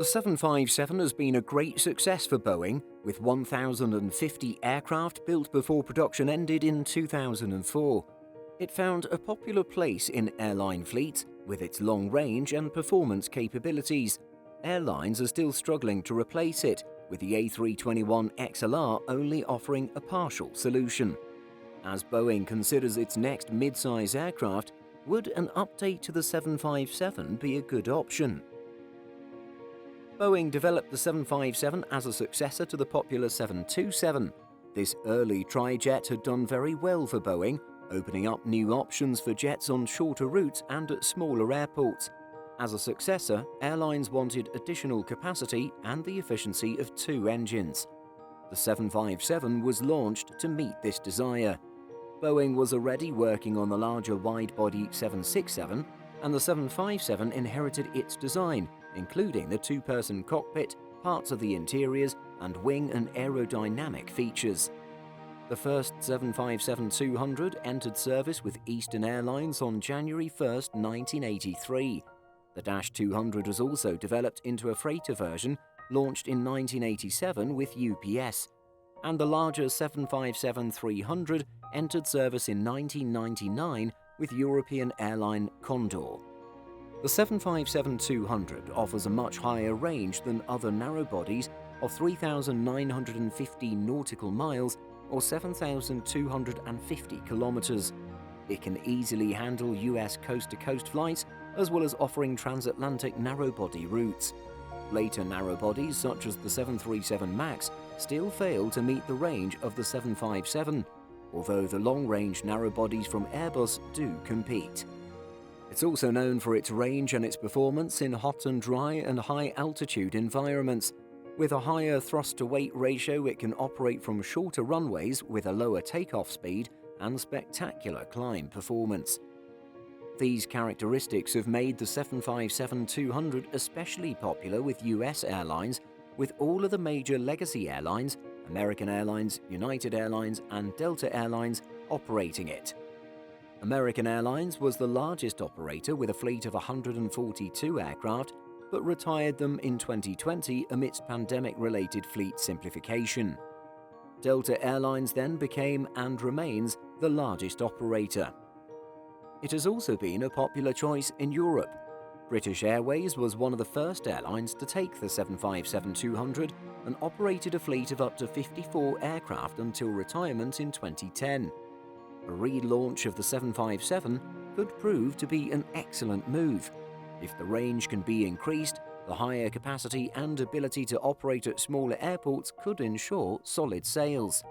The 757 has been a great success for Boeing, with 1,050 aircraft built before production ended in 2004. It found a popular place in airline fleets with its long range and performance capabilities. Airlines are still struggling to replace it, with the A321XLR only offering a partial solution. As Boeing considers its next mid-size aircraft, would an update to the 757 be a good option? Boeing developed the 757 as a successor to the popular 727. This early tri-jet had done very well for Boeing, opening up new options for jets on shorter routes and at smaller airports. As a successor, airlines wanted additional capacity and the efficiency of two engines. The 757 was launched to meet this desire. Boeing was already working on the larger wide-body 767, and the 757 inherited its design, including the two-person cockpit, parts of the interiors, and wing and aerodynamic features. The first 757-200 entered service with Eastern Airlines on January 1, 1983. The Dash 200 was also developed into a freighter version, launched in 1987 with UPS, and the larger 757-300 entered service in 1999 with European airline Condor. The 757-200 offers a much higher range than other narrow-bodies of 3,915 nautical miles or 7,250 kilometers. It can easily handle US coast-to-coast flights, as well as offering transatlantic narrow-body routes. Later narrow-bodies, such as the 737 MAX, still fail to meet the range of the 757, although the long-range narrow-bodies from Airbus do compete. It's also known for its range and its performance in hot and dry and high-altitude environments. With a higher thrust-to-weight ratio, it can operate from shorter runways with a lower takeoff speed and spectacular climb performance. These characteristics have made the 757-200 especially popular with US airlines, with all of the major legacy airlines, American Airlines, United Airlines, and Delta Airlines, operating it. American Airlines was the largest operator with a fleet of 142 aircraft, but retired them in 2020 amidst pandemic-related fleet simplification. Delta Airlines then became and remains the largest operator. It has also been a popular choice in Europe. British Airways was one of the first airlines to take the 757-200 and operated a fleet of up to 54 aircraft until retirement in 2010. A relaunch of the 757 could prove to be an excellent move. If the range can be increased, the higher capacity and ability to operate at smaller airports could ensure solid sales.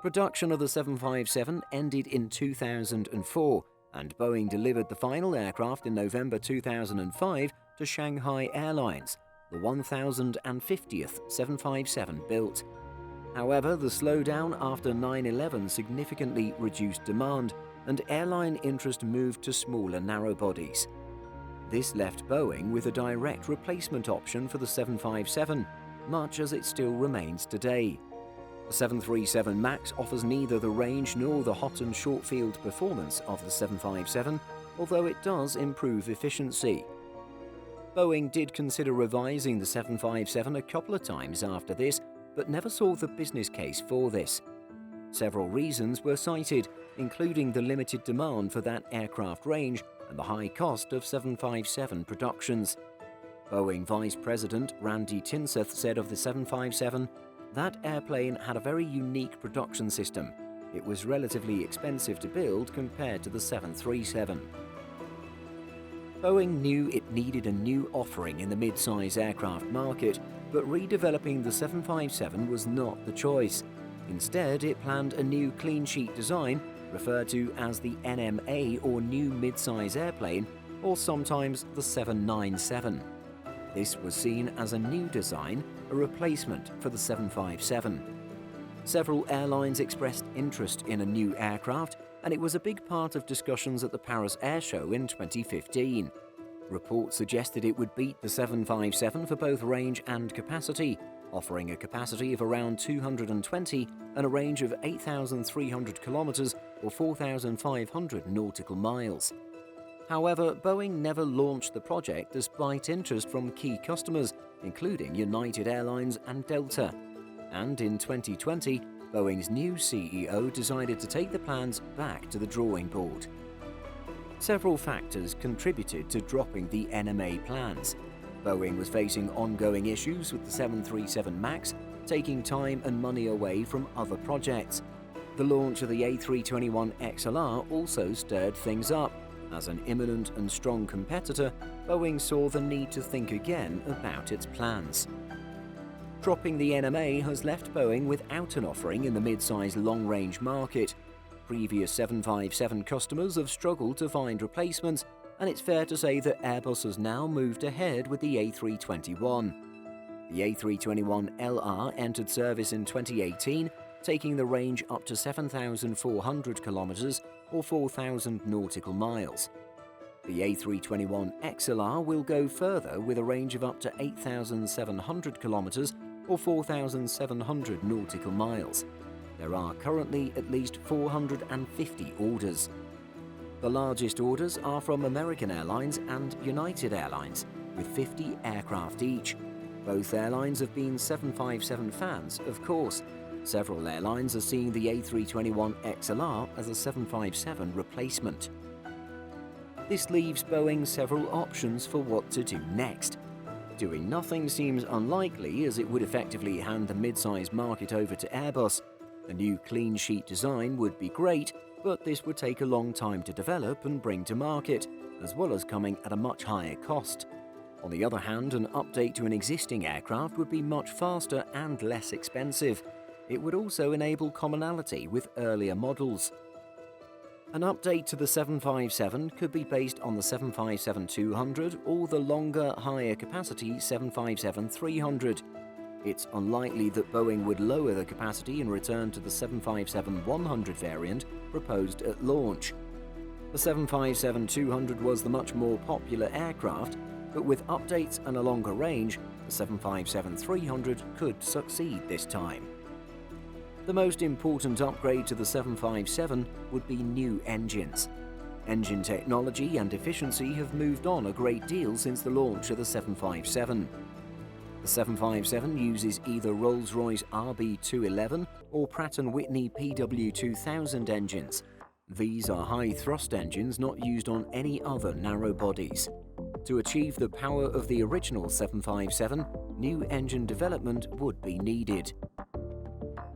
Production of the 757 ended in 2004, and Boeing delivered the final aircraft in November 2005 to Shanghai Airlines, the 1,050th 757 built. However, the slowdown after 9/11 significantly reduced demand, and airline interest moved to smaller narrow-bodies. This left Boeing with a direct replacement option for the 757, much as it still remains today. The 737 MAX offers neither the range nor the hot and short field performance of the 757, although it does improve efficiency. Boeing did consider revising the 757 a couple of times after this, but never saw the business case for this. Several reasons were cited, including the limited demand for that aircraft range and the high cost of 757 productions. Boeing Vice President Randy Tinseth said of the 757, "That airplane had a very unique production system. It was relatively expensive to build compared to the 737. Boeing knew it needed a new offering in the mid-size aircraft market, but redeveloping the 757 was not the choice. Instead, it planned a new clean sheet design, referred to as the NMA or New Mid-Size Airplane, or sometimes the 797. This was seen as a new design, a replacement for the 757. Several airlines expressed interest in a new aircraft, and it was a big part of discussions at the Paris Air Show in 2015. Reports suggested it would beat the 757 for both range and capacity, offering a capacity of around 220 and a range of 8,300 kilometers or 4,500 nautical miles. However, Boeing never launched the project despite interest from key customers, including United Airlines and Delta. And in 2020, Boeing's new CEO decided to take the plans back to the drawing board. Several factors contributed to dropping the NMA plans. Boeing was facing ongoing issues with the 737 MAX, taking time and money away from other projects. The launch of the A321XLR also stirred things up. As an imminent and strong competitor, Boeing saw the need to think again about its plans. Dropping the NMA has left Boeing without an offering in the mid-size long-range market. Previous 757 customers have struggled to find replacements, and it's fair to say that Airbus has now moved ahead with the A321. The A321LR entered service in 2018, taking the range up to 7,400 kilometers or 4,000 nautical miles. The A321XLR will go further with a range of up to 8,700 kilometers or 4,700 nautical miles. There are currently at least 450 orders. The largest orders are from American Airlines and United Airlines, with 50 aircraft each. Both airlines have been 757 fans, of course. Several airlines are seeing the A321XLR as a 757 replacement. This leaves Boeing several options for what to do next. Doing nothing seems unlikely, as it would effectively hand the mid-size market over to Airbus. A new clean sheet design would be great, but this would take a long time to develop and bring to market, as well as coming at a much higher cost. On the other hand, an update to an existing aircraft would be much faster and less expensive. It would also enable commonality with earlier models. An update to the 757 could be based on the 757-200 or the longer, higher capacity 757-300. It's unlikely that Boeing would lower the capacity and return to the 757-100 variant proposed at launch. The 757-200 was the much more popular aircraft, but with updates and a longer range, the 757-300 could succeed this time. The most important upgrade to the 757 would be new engines. Engine technology and efficiency have moved on a great deal since the launch of the 757. The 757 uses either Rolls-Royce RB211 or Pratt & Whitney PW2000 engines. These are high-thrust engines not used on any other narrow bodies. To achieve the power of the original 757, new engine development would be needed.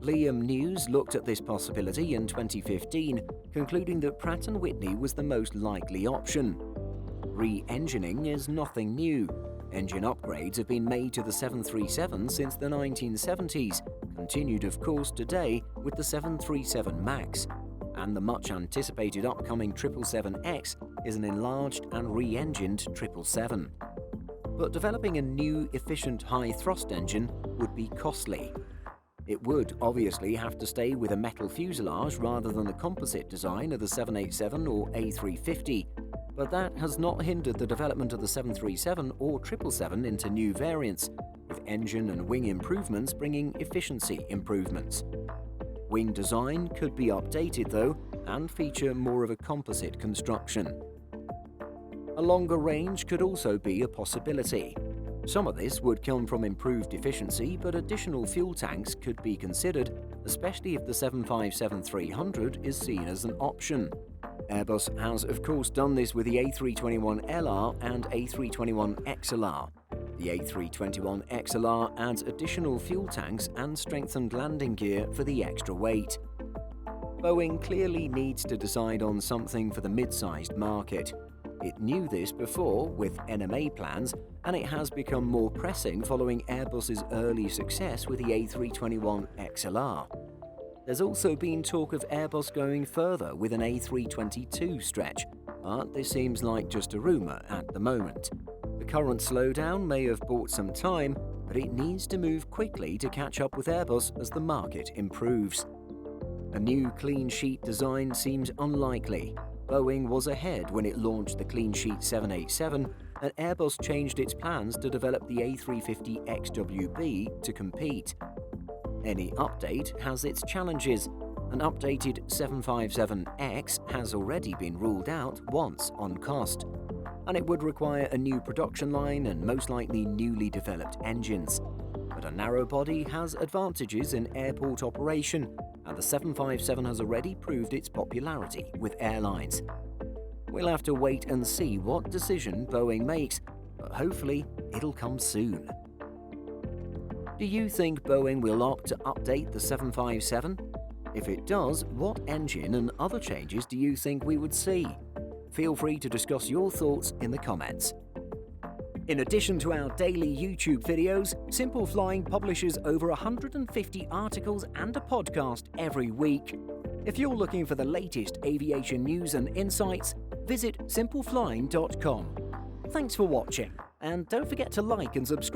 Liam News looked at this possibility in 2015, concluding that Pratt & Whitney was the most likely option. Re-engining is nothing new. Engine upgrades have been made to the 737 since the 1970s, continued of course today with the 737 MAX. And the much-anticipated upcoming 777X is an enlarged and re-engined 777. But developing a new, efficient high-thrust engine would be costly. It would obviously have to stay with a metal fuselage rather than the composite design of the 787 or A350, but that has not hindered the development of the 737 or 777 into new variants, with engine and wing improvements bringing efficiency improvements. Wing design could be updated though, and feature more of a composite construction. A longer range could also be a possibility. Some of this would come from improved efficiency, but additional fuel tanks could be considered, especially if the 757-300 is seen as an option. Airbus has of course done this with the A321LR and A321XLR. The A321XLR adds additional fuel tanks and strengthened landing gear for the extra weight. Boeing clearly needs to decide on something for the mid-sized market. It knew this before with NMA plans, and it has become more pressing following Airbus's early success with the A321XLR. There's also been talk of Airbus going further with an A322 stretch, but this seems like just a rumour at the moment. The current slowdown may have bought some time, but it needs to move quickly to catch up with Airbus as the market improves. A new clean sheet design seems unlikely. Boeing was ahead when it launched the clean sheet 787, and Airbus changed its plans to develop the A350XWB to compete. Any update has its challenges, An updated 757X has already been ruled out once on cost, and it would require a new production line and most likely newly developed engines. But a narrow body has advantages in airport operation, and the 757 has already proved its popularity with airlines. We'll have to wait and see what decision Boeing makes, but hopefully it'll come soon. Do you think Boeing will opt to update the 757? If it does, what engine and other changes do you think we would see? Feel free to discuss your thoughts in the comments. In addition to our daily YouTube videos, Simple Flying publishes over 150 articles and a podcast every week. If you're looking for the latest aviation news and insights, visit simpleflying.com. Thanks for watching, and don't forget to like and subscribe.